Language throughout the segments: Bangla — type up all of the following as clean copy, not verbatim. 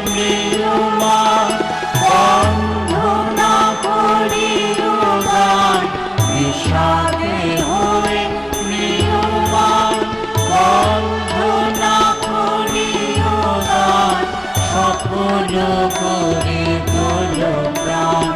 মৃয়মান বন্ধ না করিও গান বিষাদে হয়ে মৃয়মান বন্ধ না করিও গান সফল করে তোল প্রাণ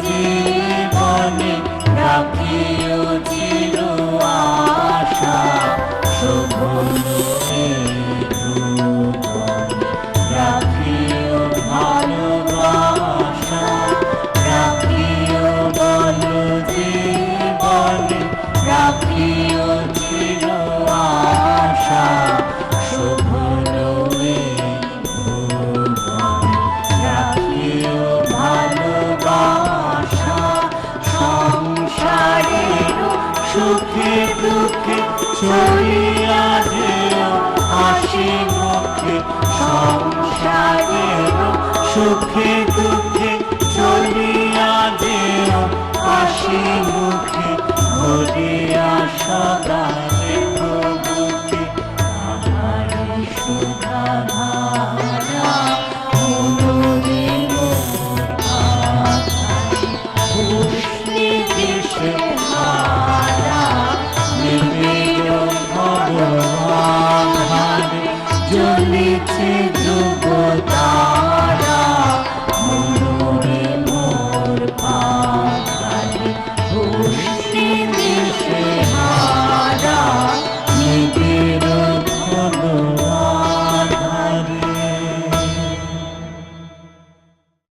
জীবনে রাখিও চির আশা শোভনে রাখিও ভালোবাসা রাখিও বল জীবনে রাখিও চির আশা শোভনে রাখিও ভালোবাসা সংসারের সুখে দুঃখে চলিয়া যেও হাসি মুখে সংসারের সুখে দুঃখে চলিয়া যেও হাসি মুখে ভরিয়া সদা